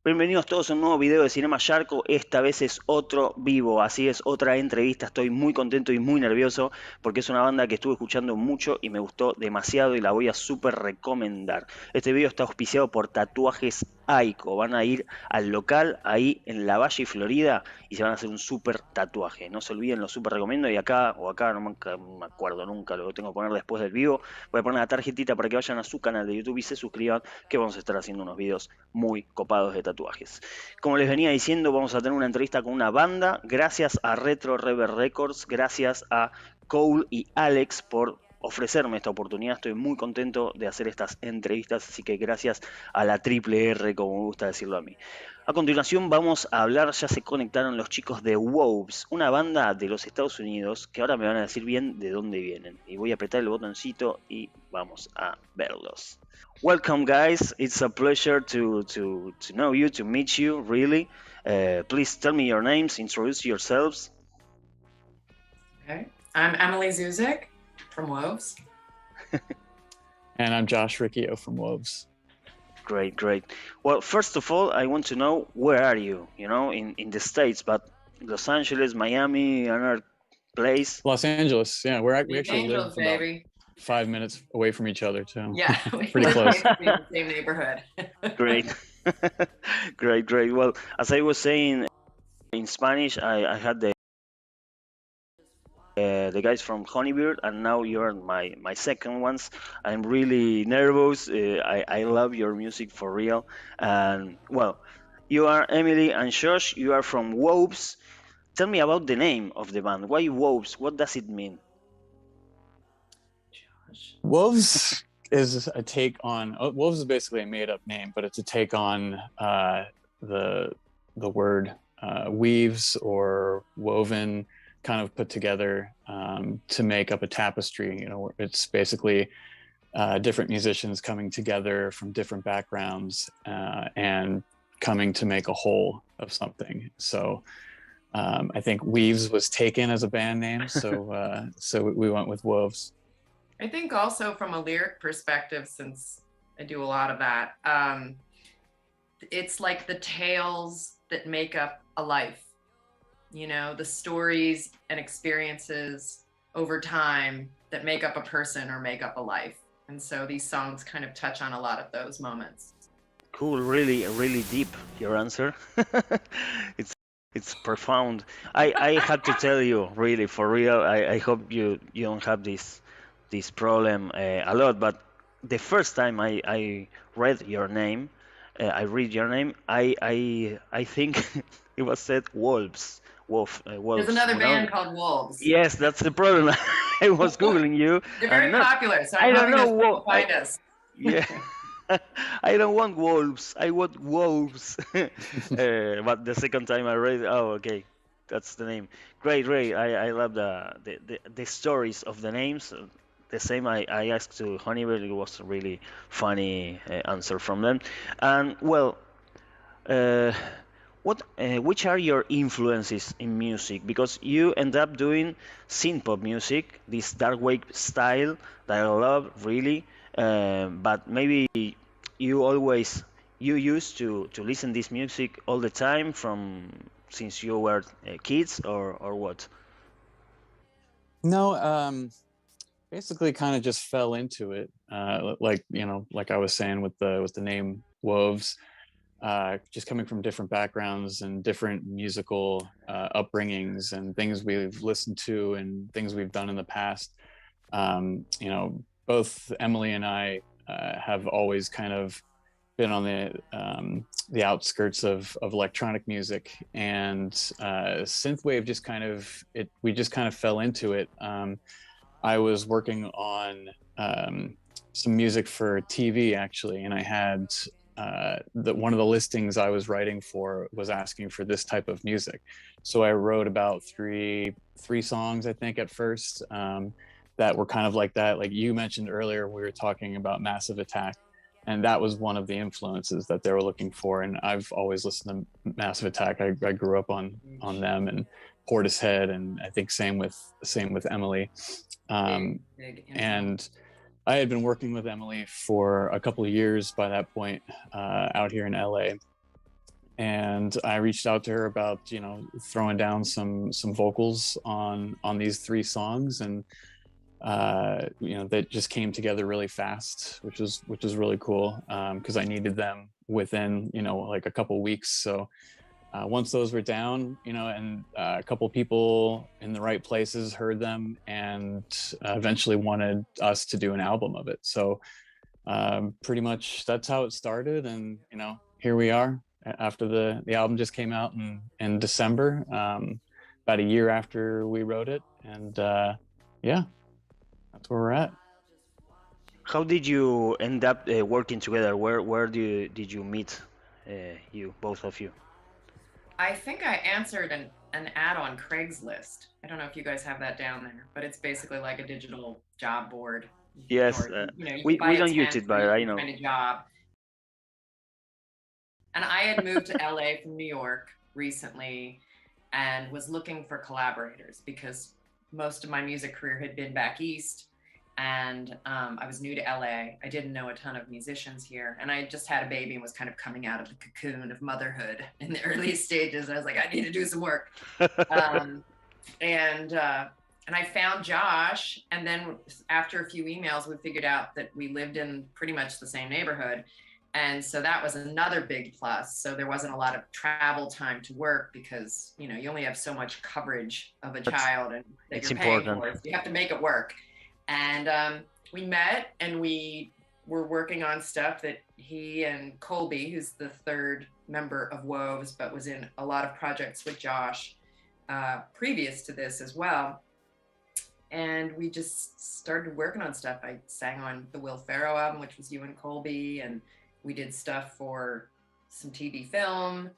Bienvenidos todos a un nuevo video de Cinema Sharko. Esta vez es otro vivo, así es, otra entrevista. Estoy muy contento y muy nervioso porque es una banda que estuve escuchando mucho y me gustó demasiado y la voy a súper recomendar. Este video está auspiciado por Tatuajes Aiko. Van a ir al local ahí en La Valle, Florida, y se van a hacer un súper tatuaje. No se olviden, lo súper recomiendo. Y acá, no me acuerdo nunca, lo tengo que poner después del vivo. Voy a poner la tarjetita para que vayan a su canal de YouTube y se suscriban, que vamos a estar haciendo unos videos muy copados de tatuajes. Como les venía diciendo, vamos a tener una entrevista con una banda, gracias a RetroReverbRecords, gracias a Cole y Alex por ofrecerme esta oportunidad. Estoy muy contento de hacer estas entrevistas, así que gracias a la triple R, como me gusta decirlo a mí. A continuación vamos a hablar, ya se conectaron los chicos de WOVES, una banda de los Estados Unidos, que ahora me van a decir bien de dónde vienen. Y voy a apretar el botoncito y vamos a verlos. Welcome, guys. It's a pleasure to know you, to meet you, really. Please tell me your names, introduce yourselves. Okay. I'm Emily Zuzik from WOVES. And I'm Josh Riccio from WOVES. Great, great. Well, first of all, I want to know, where are you? You know, in the States, but Los Angeles, Miami, another place? Los Angeles, yeah. We actually Angels, live about baby. 5 minutes away from each other, too. Yeah, Pretty close. In the same neighborhood. Great. Great, great. Well, as I was saying in Spanish, I had the guys from Honeybird, and now you're my second ones. I'm really nervous. I love your music for real. And well, you are Emily and Josh. You are from WOVES. Tell me about the name of the band. Why WOVES? What does it mean? WOVES is a take on, WOVES is basically a made up name, but it's a take on the word weaves or woven, kind of put together to make up a tapestry. You know, it's basically different musicians coming together from different backgrounds and coming to make a whole of something. So I think Weaves was taken as a band name, so so we went with WOVES. I think also from a lyric perspective, since I do a lot of that, it's like the tales that make up a life. You know, the stories and experiences over time that make up a person or make up a life. And so these songs kind of touch on a lot of those moments. Cool, really, really deep, your answer. It's profound. I had to tell you, really, for real. I hope you don't have this problem a lot. But the first time I read your name, I think it was said wolves. Wolves. There's another band called Wolves. Yes, that's the problem. I was googling you. They're very popular, so I I'm don't hoping know. that find us. Yeah. I don't want wolves. I want wolves. But the second time I read, oh, okay, that's the name. Great, great. I love the stories of the names. The same I asked to Honeybird. It was a really funny answer from them. And well, which are your influences in music? Because you end up doing synth pop music, this dark wave style that I love really. But maybe you used to listen this music all the time from since you were kids, or what? No, basically kind of just fell into it. Like, you know, like I was saying with the name WOVES, just coming from different backgrounds and different musical upbringings and things we've listened to and things we've done in the past. You know, both Emily and I have always kind of been on the outskirts of electronic music, and synthwave just kind of we just kind of fell into it. I was working on some music for TV actually, and I had one of the listings I was writing for was asking for this type of music. So I wrote about three songs, I think, at first, that were kind of like that. Like you mentioned earlier, we were talking about Massive Attack, and that was one of the influences that they were looking for. And I've always listened to Massive Attack. I grew up on them and Portishead, and I think same with Emily. And I had been working with Emily for a couple of years by that point, out here in LA. and I reached out to her about, you know, throwing down some vocals on these 3 songs, and you know, that just came together really fast, which was really cool, because I needed them within, you know, like a couple weeks. So once those were down, you know, and a couple people in the right places heard them, and eventually wanted us to do an album of it. So pretty much that's how it started, and you know, here we are after the album just came out in December, about a year after we wrote it, and yeah, that's where we're at. How did you end up working together? Where did you meet, you both of you? I think I answered an ad on Craigslist. I don't know if you guys have that down there, but it's basically like a digital job board. Yes, Or, you know, you we buy a don't use tent it, or but you I can know. find a job. And I had moved to LA from New York recently and was looking for collaborators because most of my music career had been back east, and I was new to LA. I didn't know a ton of musicians here, and I just had a baby and was kind of coming out of the cocoon of motherhood in the early stages. I was like, I need to do some work. And I found Josh, and then after a few emails, we figured out that we lived in pretty much the same neighborhood. And so that was another big plus. So there wasn't a lot of travel time to work because, you know, you only have so much coverage of a child and that it's you're paying important. for. So you have to make it work. And we met, and we were working on stuff that he and Colby, who's the 3rd member of WOVES, but was in a lot of projects with Josh previous to this as well. And we just started working on stuff. I sang on the Will Ferrell album, which was you and Colby, and we did stuff for some TV film.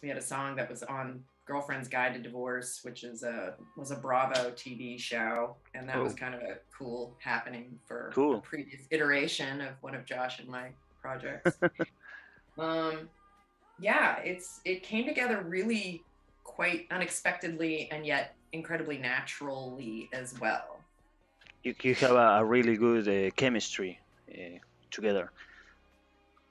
We had a song that was on Girlfriend's Guide to Divorce, which was a Bravo TV show, and that was kind of a cool happening for a previous iteration of one of Josh and my projects. Yeah, it came together really quite unexpectedly, and yet incredibly naturally as well. You have a really good chemistry together.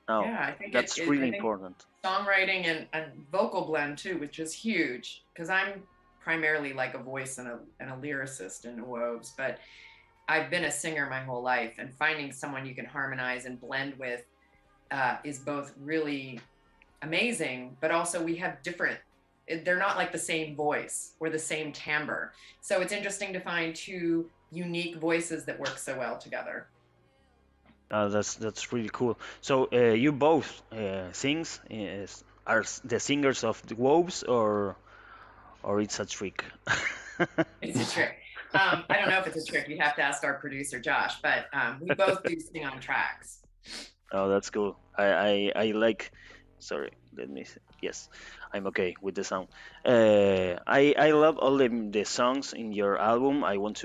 Oh, yeah, I think that's really important. Songwriting and vocal blend too, which is huge, because I'm primarily like a voice and a lyricist in WOVES, but I've been a singer my whole life, and finding someone you can harmonize and blend with is both really amazing, but also we have different, they're not like the same voice or the same timbre. So it's interesting to find 2 unique voices that work so well together. That's really cool. So you both sings are the singers of the WOVES, or it's a trick? It's a trick. I don't know if it's a trick. You'd have to ask our producer Josh, but we both do sing on tracks. Oh, that's cool. I like. Sorry, let me see. Yes, I'm okay with the sound. I love all the songs in your album. I want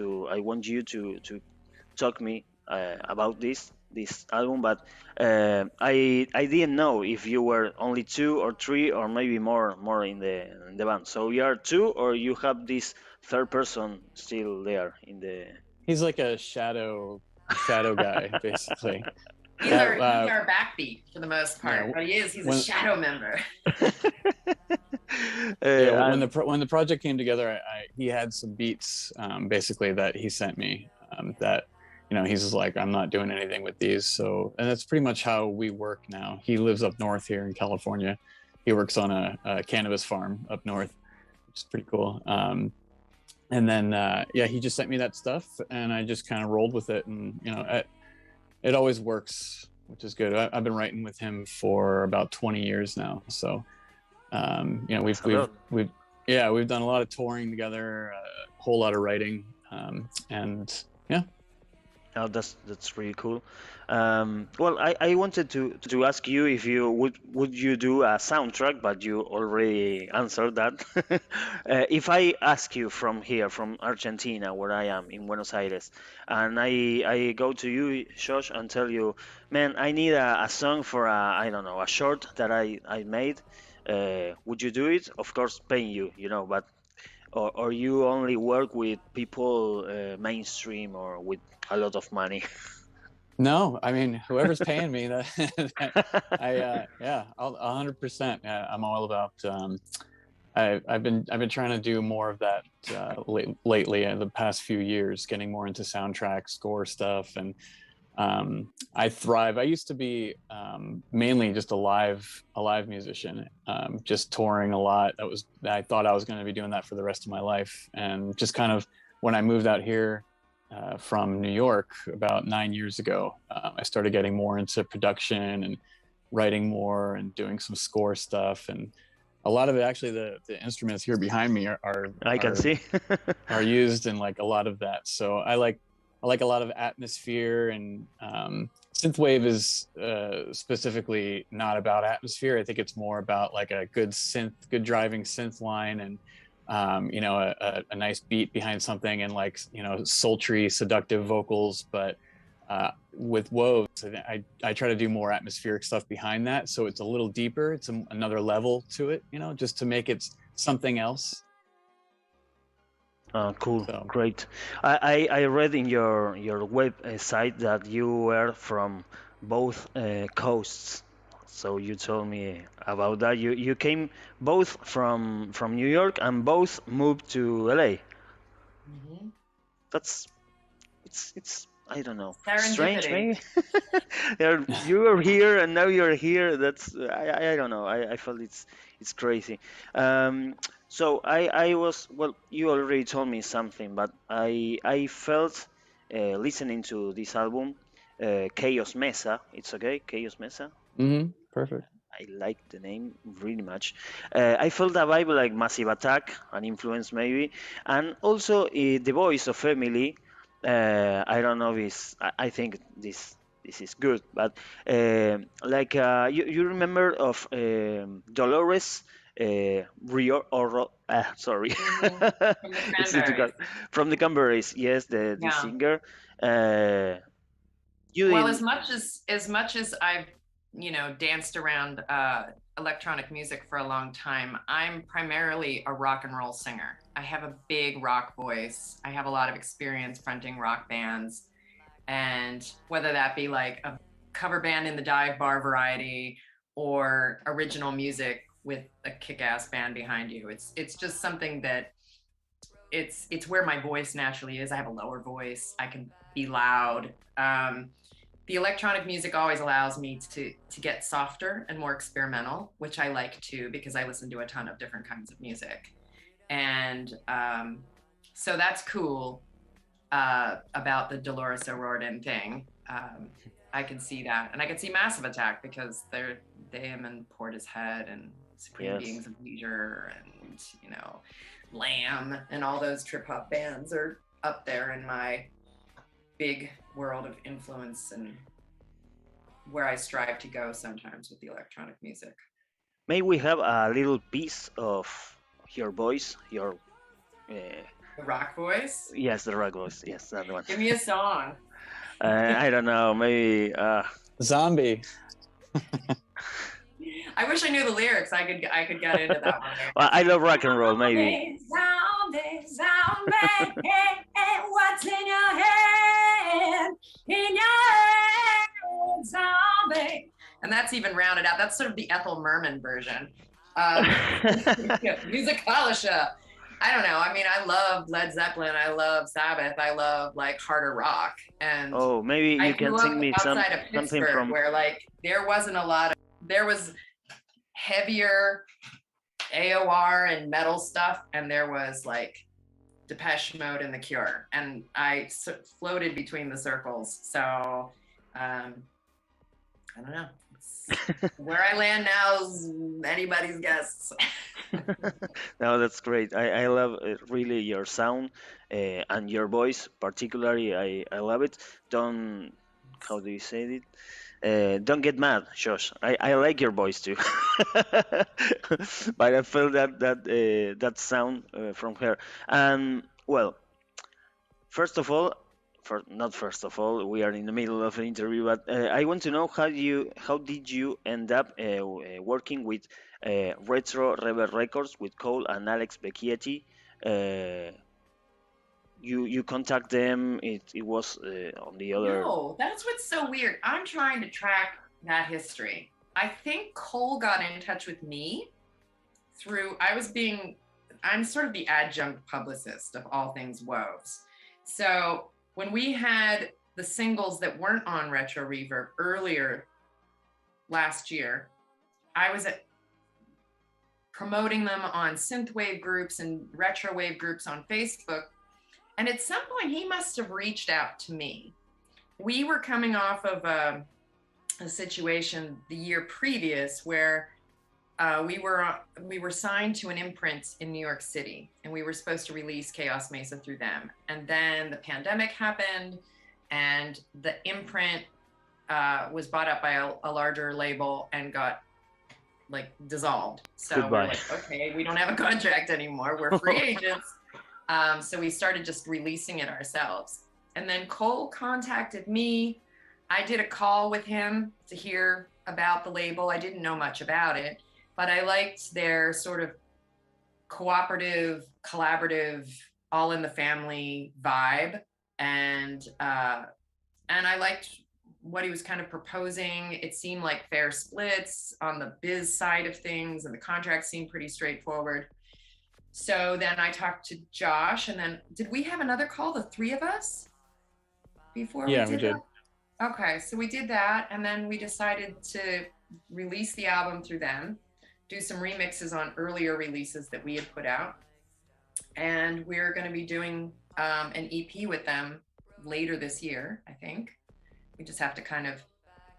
you to talk me about this album, but I didn't know if you were only 2 or 3 or maybe more in the band. So you are 2, or you have this 3rd person still there in the. He's like a shadow guy, basically. He's our backbeat for the most part, yeah, but he's a shadow member. Yeah, when the project came together, he had some beats basically that he sent me that, you know, he's just like, I'm not doing anything with these. So, and that's pretty much how we work now. He lives up north here in California. He works on a cannabis farm up north, which is pretty cool. And then, yeah, he just sent me that stuff, and I just kind of rolled with it. And, you know, it always works, which is good. I've been writing with him for about 20 years now. So, you know, we've done a lot of touring together, a whole lot of writing, and yeah. Oh, that's really cool. Well, I wanted to ask you if you would you do a soundtrack, but you already answered that. If I ask you from here, from Argentina, where I am in Buenos Aires, and I go to you, Josh, and tell you, man, I need a song for I don't know, a short that I made. Would you do it? Of course, paying you, you know, but or you only work with people mainstream or with a lot of money? No, I mean, whoever's paying me, yeah, 100%. Yeah, I'm all about. I've been trying to do more of that lately in the past few years, getting more into soundtrack score stuff, and I thrive. I used to be mainly just a live musician, just touring a lot. I thought I was going to be doing that for the rest of my life, and just kind of when I moved out here from New York about 9 years ago, I started getting more into production and writing more and doing some score stuff. And a lot of it, actually, the instruments here behind me I can see. are used in like a lot of that. So I like a lot of atmosphere, and synthwave is specifically not about atmosphere. I think it's more about like a good driving synth line, and you know, a nice beat behind something, and like, you know, sultry, seductive vocals. But with WOVES, I try to do more atmospheric stuff behind that, so it's a little deeper. It's another level to it, you know, just to make it something else. Cool, So. Great. I read in your website that you were from both coasts. So you told me about that. You came both from New York and both moved to LA. Mm-hmm. That's it's I don't know, strange Serendipity. maybe. You were here and now you're here. That's I don't know. I felt it's crazy. So I was, well, you already told me something, but I felt listening to this album, Chaos Mesa. It's okay, Chaos Mesa. Perfect. I like the name really much. I felt a vibe like Massive Attack, an influence maybe, and also the voice of Emily. I don't know if I think this is good, but like you remember of Dolores Rio or sorry From the it's difficult, Cranberries. from the Cranberries, yes, the Yeah. singer. You Well, in as much as I've, you know, danced around electronic music for a long time, I'm primarily a rock and roll singer. I have a big rock voice. I have a lot of experience fronting rock bands, and whether that be like a cover band in the dive bar variety or original music with a kick-ass band behind you, it's just something that it's where my voice naturally is. I have a lower voice. I can be loud. The electronic music always allows me to get softer and more experimental, which I like too, because I listen to a ton of different kinds of music. And so that's cool about the Dolores O'Riordan thing. I can see that. And I can see Massive Attack because they're them and Portishead and Supreme Yes. Beings of Leisure and, you know, Lamb and all those trip hop bands are up there in my big world of influence and where I strive to go sometimes with the electronic music. May we have a little piece of your voice, your The rock voice? yes, the rock voice, yes, that one. Give me a song. I don't know, maybe Zombie. I wish I knew the lyrics. I could get into that one. well, I love rock and roll, maybe. Zombie, zombie, hey, hey, what's in your head? In your head, zombie. And that's even rounded out. That's sort of the Ethel Merman version. Musicalisha. I don't know. I mean, I love Led Zeppelin. I love Sabbath. I love like harder rock. And Oh, maybe you can sing me outside of something Pittsburgh, from. where like there wasn't a lot of, there was heavier AOR and metal stuff, and there was like Depeche Mode and The Cure, and I floated between the circles. So I don't know. Where I land now is anybody's guess. No, that's great. I love really your sound and your voice, particularly. I love it. Don't, how do you say it? Don't get mad, Josh. I like your voice too, but I felt that sound from her. And well, first of all, not first of all, we are in the middle of an interview, but I want to know how did you end up working with RetroReverbRecords with Cole and Alex Becchietti? you contact them. It was on the other. No, that's what's so weird. I'm trying to track that history. I think Cole got in touch with me through, I'm sort of the adjunct publicist of all things WOVES. So when we had the singles that weren't on Retro Reverb earlier last year, I was promoting them on synthwave groups and retrowave groups on Facebook. And at some point, he must have reached out to me. We were coming off of a situation the year previous where we were signed to an imprint in New York City, and we were supposed to release Chaos Mesa through them. And then the pandemic happened, and the imprint was bought up by a larger label and got like dissolved. So Goodbye. we're like, okay, we don't have a contract anymore. We're free agents. So we started just releasing it ourselves. And then Cole contacted me. I did a call with him to hear about the label. I didn't know much about it, but I liked their sort of cooperative, collaborative, all in the family vibe. And I liked what he was kind of proposing. It seemed like fair splits on the biz side of things, and the contract seemed pretty straightforward. So then I talked to Josh, and then did we have another call, the three of us, before we did that? Okay, so we did that, and then we decided to release the album through them, do some remixes on earlier releases that we had put out, and we're going to be doing an EP with them later this year, I think. We just have to kind of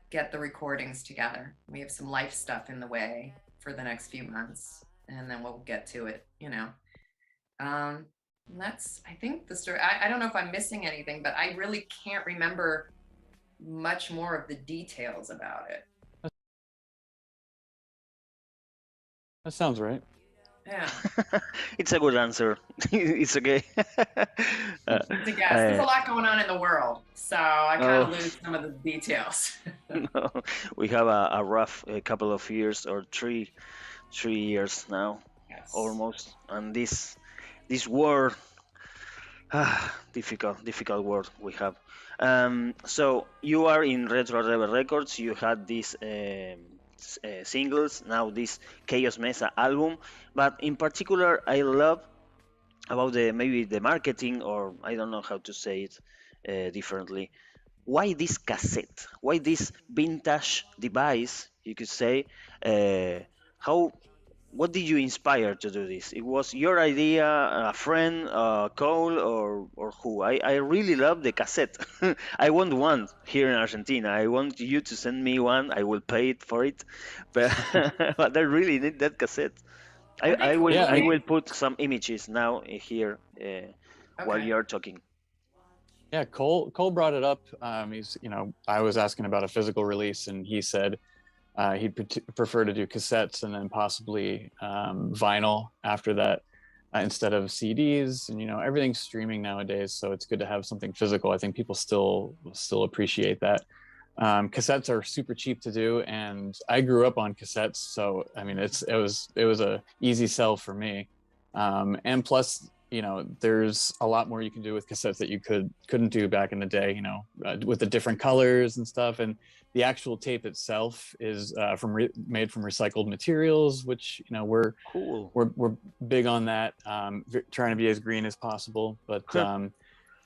get the recordings together. We have some life stuff in the way for the next few months, and then we'll get to it, you know. That's, I think, the story. I don't know if I'm missing anything, but I really can't remember much more of the details about it. That sounds right. Yeah. It's a good answer. It's okay. It's a guess. There's a lot going on in the world, so I kind of lose some of the details. No, we have a rough couple of years, or three years now, Yes. almost, and this word, difficult word we have. So you are in RetroReverbRecords. You had these singles, now this Chaos Mesa album, but in particular, I love about maybe the marketing, or I don't know how to say it differently. Why this cassette? Why this vintage device? You could say. How? What did you inspire to do this? It was your idea, a friend, Cole, or who? I really love the cassette. I want one here in Argentina. I want you to send me one. I will pay it for it, but but I really need that cassette. I will put some images now here while you're talking. Yeah, Cole brought it up. He's, I was asking about a physical release, and he said he'd prefer to do cassettes and then possibly vinyl after that instead of CDs. And everything's streaming nowadays, so it's good to have something physical. I think people still appreciate that. Cassettes are super cheap to do, and I grew up on cassettes, so I mean it was a easy sell for me. And plus, there's a lot more you can do with cassettes that you couldn't do back in the day, with the different colors and stuff. And the actual tape itself is made from recycled materials, which we're cool. We're big on that, trying to be as green as possible. But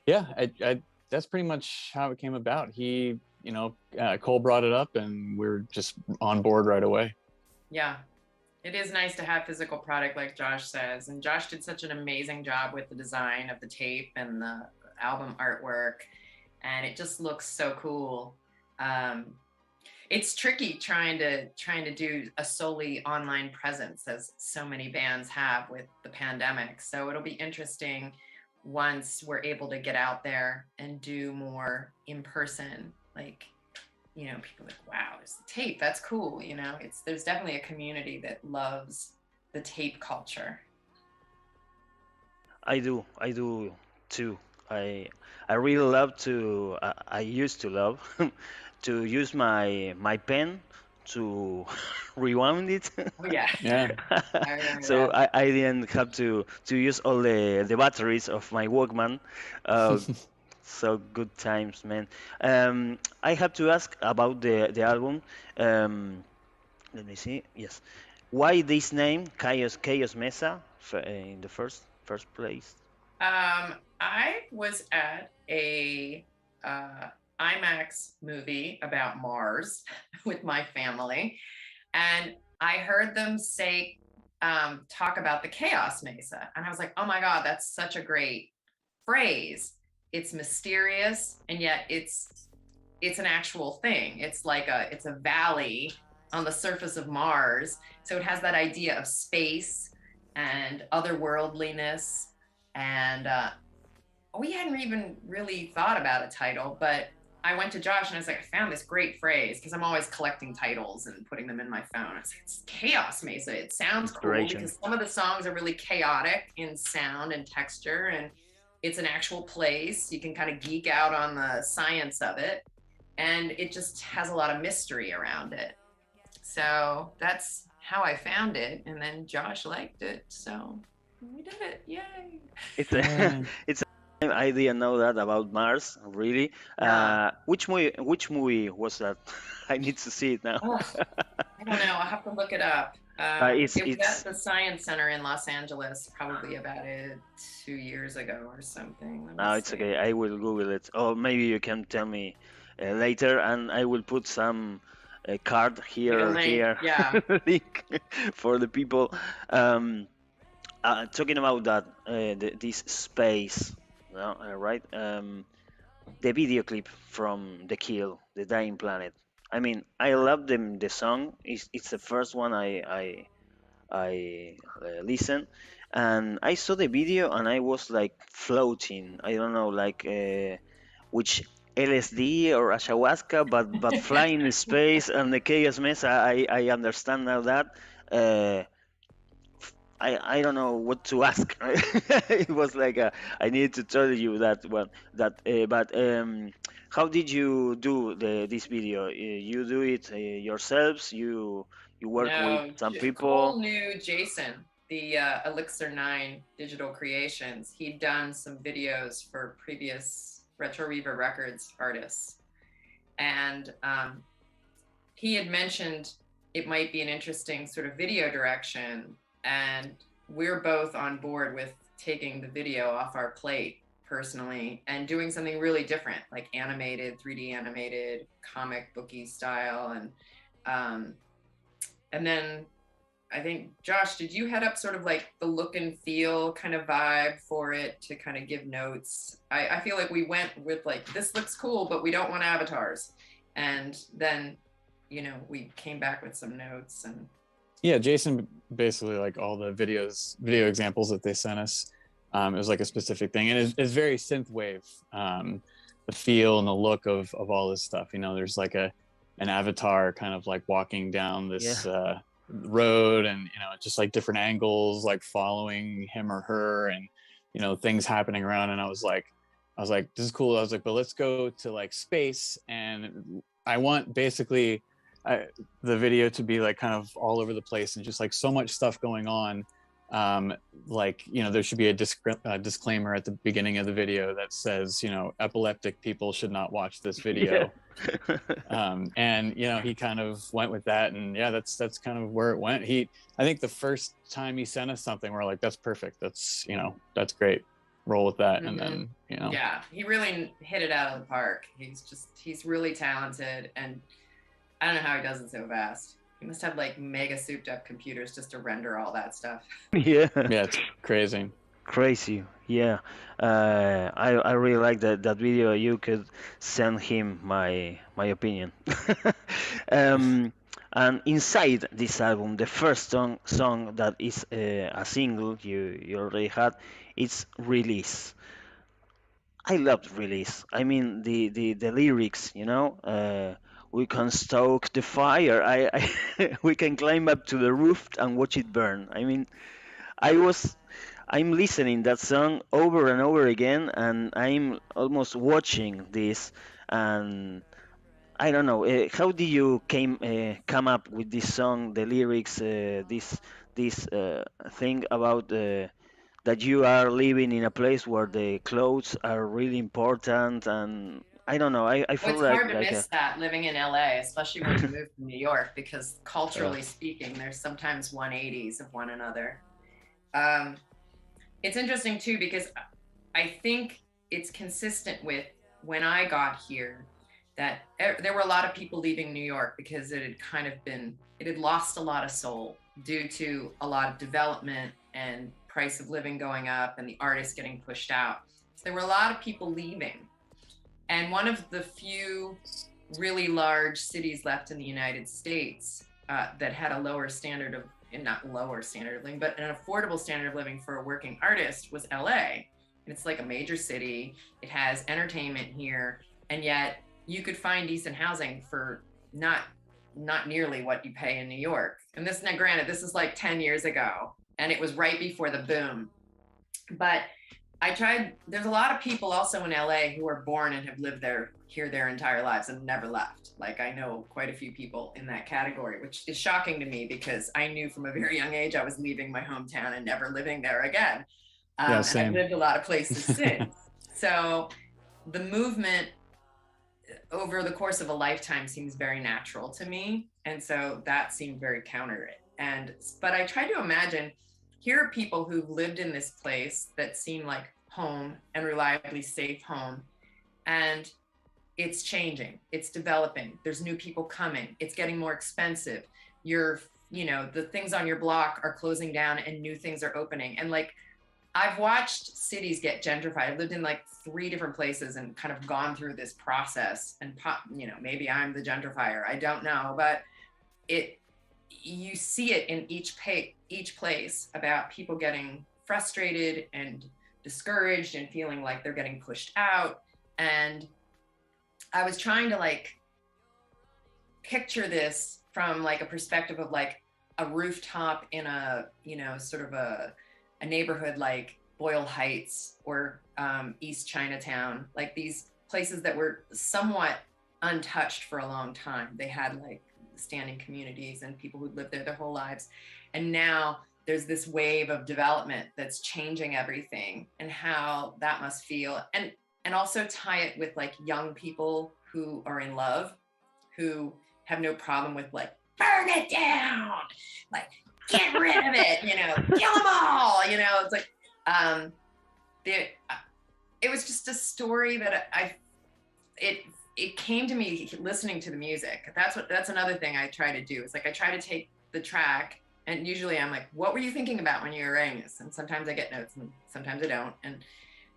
yeah, I that's pretty much how it came about. He, Cole brought it up, and we're just on board right away. Yeah. It is nice to have physical product, like Josh says. And Josh did such an amazing job with the design of the tape and the album artwork. And it just looks so cool. It's tricky trying to do a solely online presence, as so many bands have with the pandemic. So it'll be interesting once we're able to get out there and do more in person, like, people are like, wow, there's the tape. That's cool. There's definitely a community that loves the tape culture. I do too. I really love to. I used to love to use my pen to rewound it. Oh yeah. Yeah. I remember So that. I didn't have to use all the batteries of my Walkman. Uh, so good times, man. I have to ask about the album. Let me see. Yes. Why this name, Chaos Mesa, in the first place? I was at a IMAX movie about Mars with my family, and I heard them say talk about the Chaos Mesa, and I was like, oh my god, that's such a great phrase. It's mysterious, and yet it's an actual thing. It's like it's a valley on the surface of Mars, so it has that idea of space and otherworldliness. And we hadn't even really thought about a title, but I went to Josh and I was like, I found this great phrase, because I'm always collecting titles and putting them in my phone. I was like, it's Chaos Mesa. It sounds cool Inspiration. because some of the songs are really chaotic in sound and texture, and it's an actual place. You can kind of geek out on the science of it, and it just has a lot of mystery around it. So that's how I found it, and then Josh liked it, so we did it. Yay! It's Yeah. it's I didn't know that about Mars, really. Yeah. Which movie was that? I need to see it now. Oh, I don't know. I'll have to look it up. It's It was it's at the Science Center in Los Angeles, probably about 2 years ago or something. Let me no, it's see. okay. I will Google it, or maybe you can tell me later, and I will put some card Like here a or link. here, Yeah. link for the people. Um, Talking about that, this space, no, right? The video clip from The Kill, The Dying Planet. I mean, I love them. The song it's the first one I listened, and I saw the video and I was like floating. I don't know, like which LSD or ayahuasca, but flying in space and the chaos mess. I understand now that. Uh, I don't know what to ask. It was like I need to tell you that one that but how did you do this video? You do it yourselves? You work with No, some people? Cole knew Jason, the Elixir 9 digital creations. He'd done some videos for previous RetroReverbRecords artists. And he had mentioned it might be an interesting sort of video direction. And we're both on board with taking the video off our plate personally and doing something really different, like animated, 3D animated, comic booky style. And then I think, Josh, did you head up sort of like the look and feel kind of vibe for it to kind of give notes? I feel like we went with like, this looks cool, but we don't want avatars. And then, we came back with some notes. And Yeah, Jason basically, like all the video examples that they sent us, it was like a specific thing, and it's very synthwave. The feel and the look of all this stuff. There's like an avatar kind of like walking down this road, and just like different angles, like following him or her, and things happening around. And I was like, this is cool. I was like, but let's go to like space, and I want basically the video to be like kind of all over the place and just like so much stuff going on. There should be a disclaimer at the beginning of the video that says, epileptic people should not watch this video. And he kind of went with that, and that's kind of where it went. I think the first time he sent us something, we're like, that's perfect, that's that's great, roll with that. Mm-hmm. And then yeah, he really hit it out of the park. He's really talented, and I don't know how he does it so fast. He must have like mega souped up computers just to render all that stuff. Yeah, it's crazy. Yeah. I really like that video. You could send him my opinion. And inside this album, the first song that is a single you already had, it's Release. I loved Release. I mean the lyrics, we can stoke the fire. We can climb up to the roof and watch it burn. I mean, I'm listening that song over and over again, and I'm almost watching this, and I don't know. How did you come up with this song, the lyrics, this thing about that you are living in a place where the clothes are really important, and I don't know. I Well, feel it's like hard to like miss a that living in LA, especially when you move to New York, because uh, culturally speaking, there's sometimes 180s of one another. Um, it's interesting too, because I think it's consistent with when I got here that there were a lot of people leaving New York because it had lost a lot of soul due to a lot of development and price of living going up and the artists getting pushed out. So there were a lot of people leaving. And one of the few really large cities left in the United States that had a lower standard of, and not lower standard of living, but an affordable standard of living for a working artist was LA. And it's like a major city. It has entertainment here, and yet you could find decent housing for not nearly what you pay in New York. And this, now granted, this is like 10 years ago, and it was right before the boom. But there's a lot of people also in LA who are born and have lived here their entire lives and never left. Like, I know quite a few people in that category, which is shocking to me because I knew from a very young age I was leaving my hometown and never living there again. Yeah, And same. I've lived a lot of places since. So the movement over the course of a lifetime seems very natural to me. And so that seemed very counter it. But I try to imagine, here are people who've lived in this place that seem like home and reliably safe home. And it's changing, it's developing, there's new people coming, it's getting more expensive. The things on your block are closing down and new things are opening. And like, I've watched cities get gentrified. I've lived in like 3 different places and kind of gone through this process. And maybe I'm the gentrifier, I don't know, but you see it in each place about people getting frustrated and discouraged and feeling like they're getting pushed out. And I was trying to like picture this from like a perspective of like a rooftop in a, sort of a neighborhood like Boyle Heights or East Chinatown, like these places that were somewhat untouched for a long time. They had like standing communities and people who'd lived there their whole lives. And now there's this wave of development that's changing everything, and how that must feel. And also tie it with like young people who are in love, who have no problem with like, burn it down, like, get rid of it, kill them all, it's like, it was just a story that it came to me listening to the music. That's another thing I try to do. It's like, I try to take the track, and usually I'm like, what were you thinking about when you were writing this? And sometimes I get notes and sometimes I don't.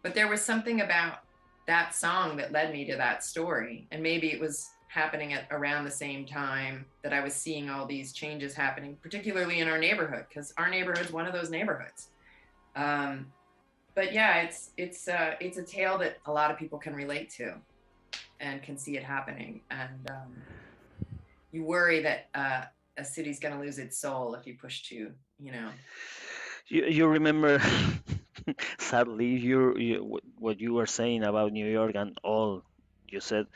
But there was something about that song that led me to that story. And maybe it was happening at around the same time that I was seeing all these changes happening, particularly in our neighborhood, because our neighborhood's one of those neighborhoods. But yeah, it's a tale that a lot of people can relate to and can see it happening. And you worry that a city's going to lose its soul if you push too, you remember sadly what you were saying about New York and all you said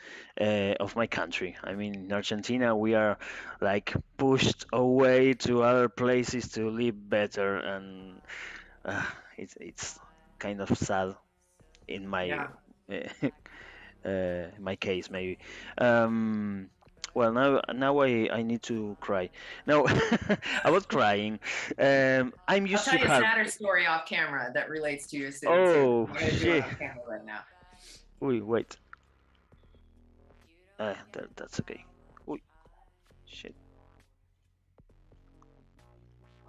of my country. I mean, in Argentina we are like pushed away to other places to live better, and it's kind of sad in my Yeah. my case maybe. Well, now I need to cry. No, about crying. I'm I'll used tell to you a have. sadder story off camera that relates to your city too. Oh I'm going to do it shit! on camera right now. Wait. That's okay. Ooh, shit.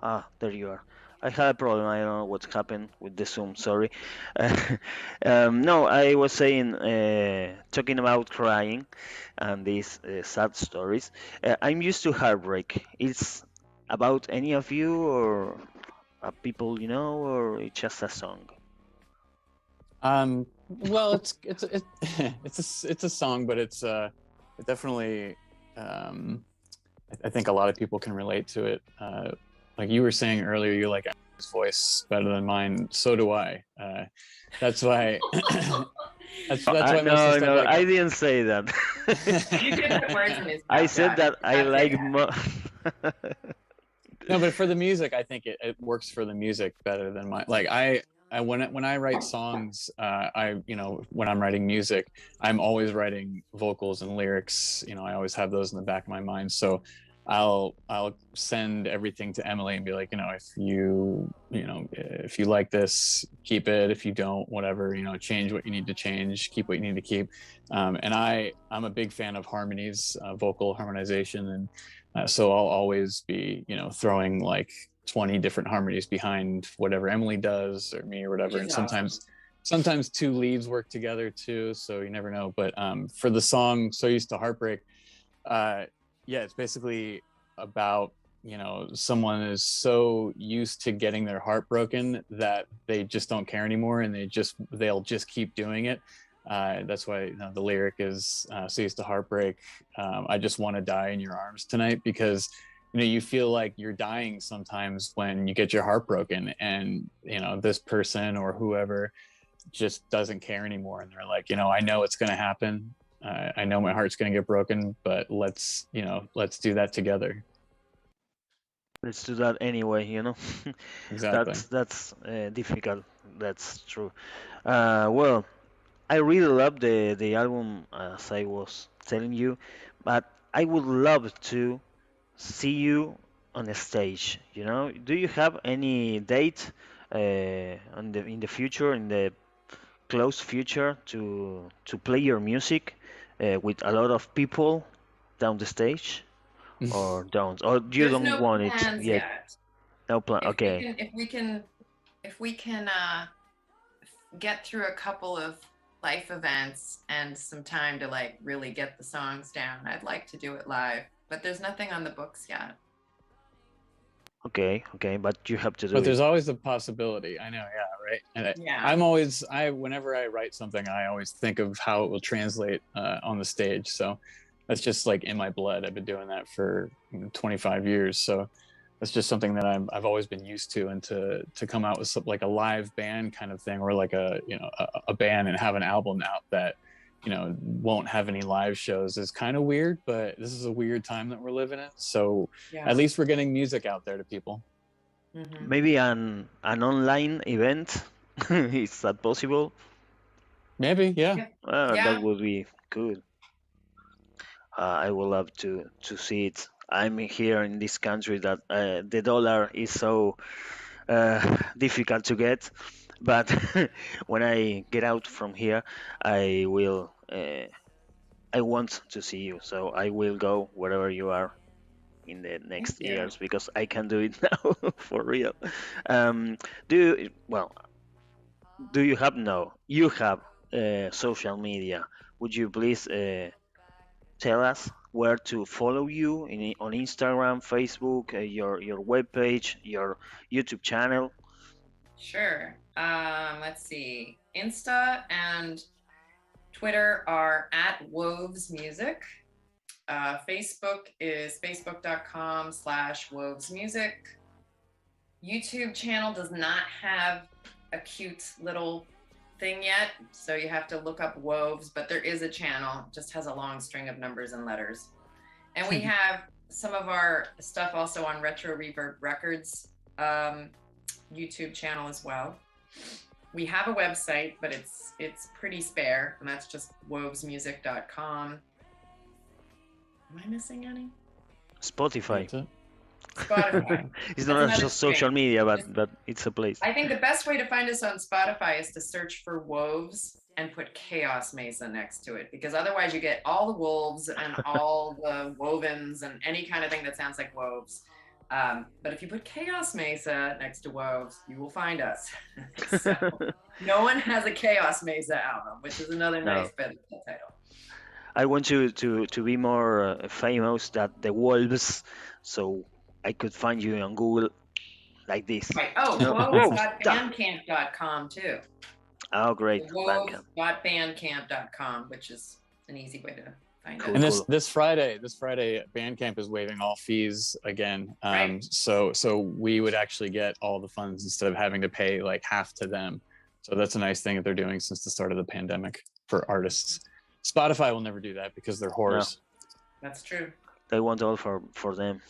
Ah, there you are. I had a problem. I don't know what's happened with the Zoom. Sorry. No, I was saying, talking about crying and these sad stories. I'm used to heartbreak. It's about any of you or people you know, or it's just a song? Well, it's a song, but it's it definitely I think a lot of people can relate to it. Like you were saying earlier, you like his voice better than mine. So do I. That's why That's why most of the No, stuff no, like I didn't say that. You did put words in his I mouth, said yeah. that I like no, but for the music, I think it works for the music better than my like when I write songs, when I'm writing music, I'm always writing vocals and lyrics. I always have those in the back of my mind. So I'll send everything to Emily and be like, if you like this, keep it. If you don't, whatever, change what you need to change, keep what you need to keep. And I'm a big fan of harmonies, vocal harmonization, and so I'll always be, throwing like 20 different harmonies behind whatever Emily does or me or whatever. And sometimes two leads work together too, so you never know. But for the song "So Used to Heartbreak," it's basically about, someone is so used to getting their heart broken that they just don't care anymore, and they'll just keep doing it. That's why the lyric is "So used to heartbreak, I just want to die in your arms tonight," because you feel like you're dying sometimes when you get your heart broken, and this person or whoever just doesn't care anymore, and they're like, I know it's going to happen. I know my heart's going to get broken, but let's do that together. Let's do that anyway, Exactly. That's difficult. That's true. Well, I really love the album, as I was telling you, but I would love to see you on the stage. Do you have any date in the future, in the close future, to play your music with a lot of people down the stage, or don't, or you There's don't no want it plans yet? yet. No plan. If we Okay. can, if we can get through a couple of life events and some time to like really get the songs down, I'd like to do it live, but there's nothing on the books yet. Okay, but you have to do But it. there's always a possibility. I know, yeah, right. And Yeah. whenever I write something, I always think of how it will translate on the stage. So that's just like in my blood. I've been doing that for 25 years. So that's just something that I've always been used to. And to come out with like a live band kind of thing, or like a band and have an album out that won't have any live shows is kind of weird, but this is a weird time that we're living in. So at least we're getting music out there to people. Mm-hmm. Maybe an online event. Is that possible? Maybe, yeah. That would be good. I would love to see it. I'm here in this country that the dollar is so difficult to get, but when I get out from here, I will. I want to see you, so I will go wherever you are in the next years, because I can do it now for real. Do you, well, do you have no? You have social media. Would you please tell us where to follow you on Instagram, Facebook, your webpage, your YouTube channel? Sure. Let's see. Insta and Twitter are at WOVES Music. Facebook is facebook.com/WOVES Music. YouTube channel does not have a cute little thing yet, so you have to look up WOVES, but there is a channel, just has a long string of numbers and letters. And we have some of our stuff also on RetroReverbRecords YouTube channel as well. We have a website, but it's pretty spare, and that's just wovesmusic.com. Am I missing any? Spotify. Spotify. It's not just social media, but it's a place. I think the best way to find us on Spotify is to search for WOVES and put Chaos Mesa next to it, because otherwise you get all the wolves and all the wovens and any kind of thing that sounds like WOVES. But if you put Chaos Mesa next to WOVES, you will find us. So, no one has a Chaos Mesa album, which is another nice biblical title. I want you to be more famous than the wolves, so I could find you on Google like this. Right. Oh, woves.bandcamp.com too. Oh, great. Woves.bandcamp.com, which is an easy way to find it. And this Friday, Bandcamp is waiving all fees again. Right. So we would actually get all the funds instead of having to pay like half to them. So that's a nice thing that they're doing since the start of the pandemic for artists. Spotify will never do that because they're whores. That's true. They want all for them.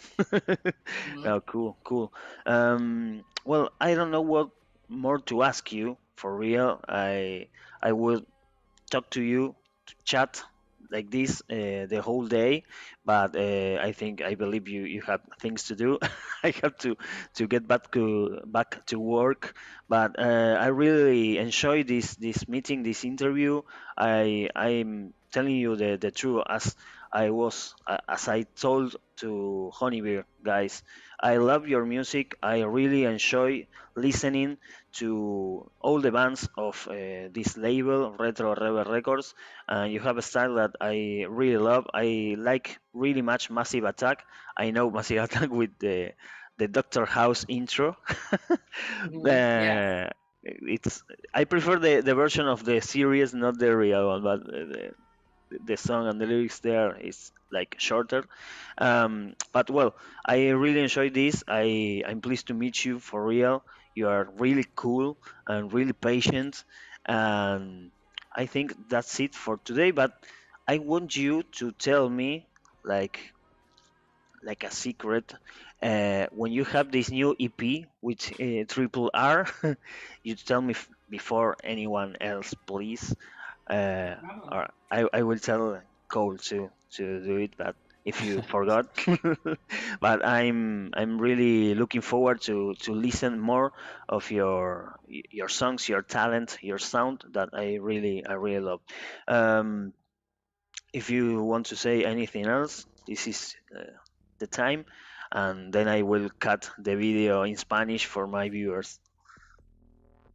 Oh, cool. Well, I don't know what more to ask you for real. I will talk to you, to chat like this the whole day, but I believe you have things to do. I have to get back to work, but I really enjoy this meeting, this interview. I'm telling you the truth, as I told to Honeybeer guys. I love your music. I really enjoy listening to all the bands of this label, RetroReverbRecords. You have a style that I really love. I like really much Massive Attack. I know Massive Attack with the Doctor House intro. Yeah. It's I prefer the version of the series, not the real one, but the song and the lyrics there is like shorter. But well, I really enjoyed this. I'm pleased to meet you for real. You are really cool and really patient, and I think that's it for today. But I want you to tell me, like a secret, when you have this new EP with Triple R, you tell me before anyone else, please. Or I will tell Cole to do it, but if you forgot, but I'm really looking forward to listen more of your songs, your talent, your sound that I really love. Um, if you want to say anything else, this is the time, and then I will cut the video in Spanish for my viewers.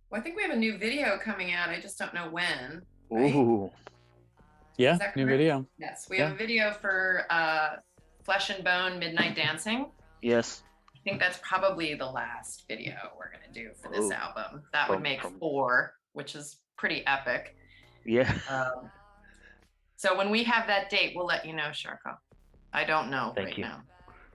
Well, I think we have a new video coming out. I just don't know when. Right? Ooh. Yeah, Is new video. Yes, we have a video for Flesh and Bone Midnight Dancing. Yes. I think that's probably the last video we're going to do for this album. That would make 4, which is pretty epic. Yeah. So when we have that date, we'll let you know, Sharko. I don't know now.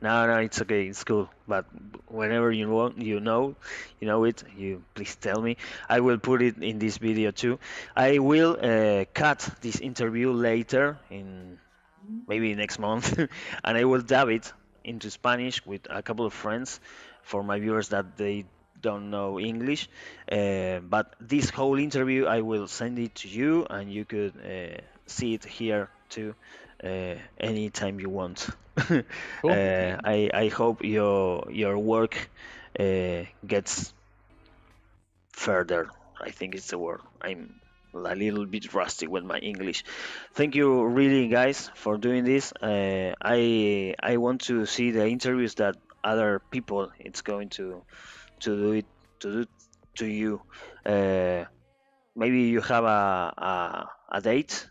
No, it's okay. It's cool. But whenever you want, you know it. You please tell me. I will put it in this video too. I will cut this interview later, in maybe next month, and I will dub it into Spanish with a couple of friends for my viewers that they don't know English. But this whole interview, I will send it to you, and you could see it here too. Anytime you want. Cool. I hope your work gets further. I think it's the word. I'm a little bit rusty with my English. Thank you, really, guys, for doing this. I want to see the interviews that other people it's going to do it to you. Maybe you have a date.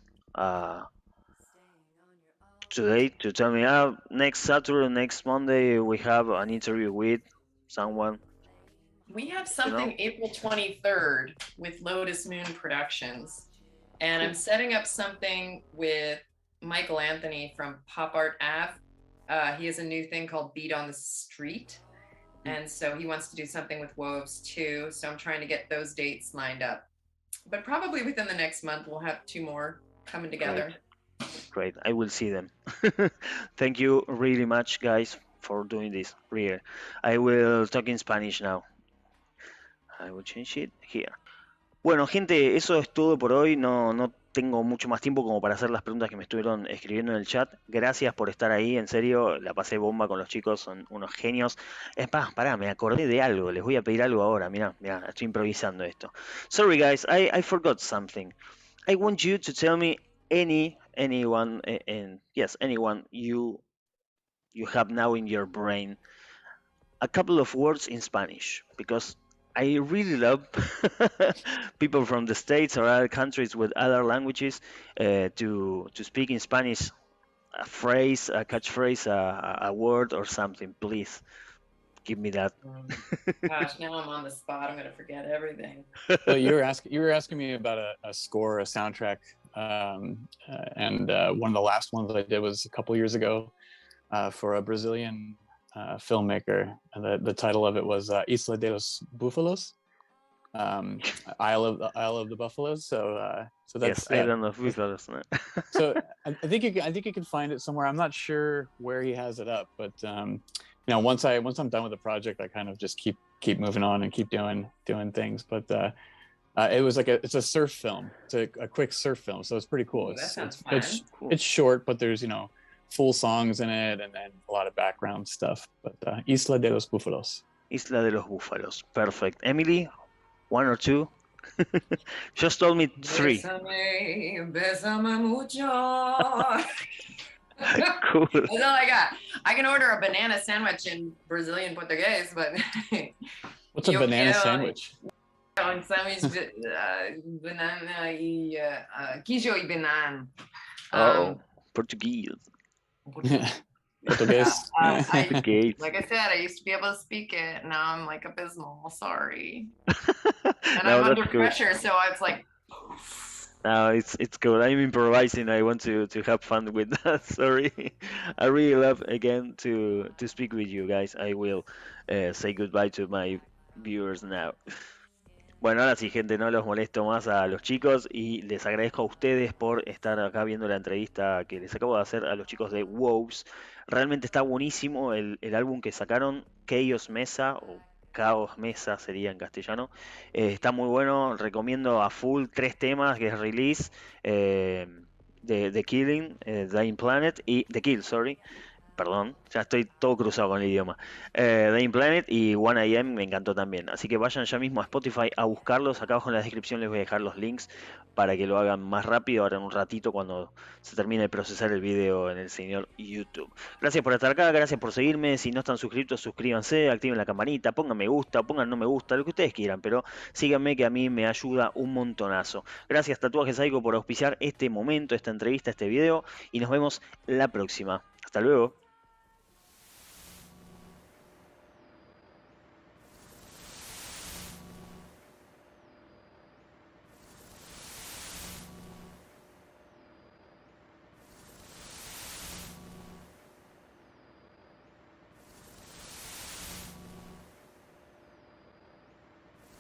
Today to tell me, next Saturday, next Monday, we have an interview with someone. We have something April 23rd with Lotus Moon Productions, and I'm setting up something with Michael Anthony from Pop Art Ave. He has a new thing called Beat on the Street, and so he wants to do something with WOVES too. So I'm trying to get those dates lined up, but probably within the next month we'll have 2 more coming together. Great. I will see them. Thank you really much, guys, for doing this. Really. I will talk in Spanish now. I will change it here. Bueno, gente, eso es todo por hoy. No tengo mucho más tiempo como para hacer las preguntas que me estuvieron escribiendo en el chat. Gracias por estar ahí, en serio, la pasé bomba con los chicos, son unos genios. Pará, me acordé de algo, les voy a pedir algo ahora. Mirá, estoy improvisando esto. Sorry, guys, I forgot something. I want you to tell me anyone you have now in your brain, a couple of words in Spanish, because I really love people from the States or other countries with other languages to speak in Spanish, a phrase, a catchphrase, a word or something. Please give me that. Gosh, now I'm on the spot. I'm gonna forget everything. Well, you were asking me about a score, a soundtrack, and one of the last ones that I did was a couple years ago for a Brazilian filmmaker, and the title of it was Isla de los Búfalos. Isle of the Buffaloes. So that's Yes, Island of Buffaloes. So I think you can find it somewhere. I'm not sure where he has it up, but once I'm done with the project, I kind of just keep moving on and keep doing things. But it was it's a surf film. It's a quick surf film, so it's pretty cool. Cool. It's short, but there's full songs in it and then a lot of background stuff. But Isla de los Búfalos. Isla de los Búfalos. Perfect. Emily, 1 or 2? Just told me 3. Bésame, bésame mucho. Cool. That's all I got. I can order a banana sandwich in Brazilian Portuguese, but what's a banana sandwich? Un sándwich banana y queijo y banana. Portuguese. Portuguese. Like I said, I used to be able to speak it. Now I'm like abysmal. Sorry. And No, I'm under cool. pressure, so it's like. No, it's cool. I'm improvising. I want to have fun with that. Sorry. I really love again to speak with you guys. I will say goodbye to my viewers now. Bueno, ahora sí, gente, no los molesto más a los chicos y les agradezco a ustedes por estar acá viendo la entrevista que les acabo de hacer a los chicos de WOVES. Realmente está buenísimo el álbum que sacaron, Chaos Mesa, o Caos Mesa sería en castellano. Está muy bueno, recomiendo a full 3 temas, que es Release, The Killing, Dying Planet y The Kill, sorry. Perdón, ya estoy todo cruzado con el idioma. Dying Planet y 1AM me encantó también. Así que vayan ya mismo a Spotify a buscarlos. Acá abajo en la descripción les voy a dejar los links para que lo hagan más rápido ahora en un ratito cuando se termine de procesar el video en el señor YouTube. Gracias por estar acá, gracias por seguirme. Si no están suscritos, suscríbanse, activen la campanita, pongan me gusta, pongan no me gusta, lo que ustedes quieran, pero síganme que a mí me ayuda un montonazo. Gracias Tatuajes Psycho por auspiciar este momento, esta entrevista, este video y nos vemos la próxima. Hasta luego.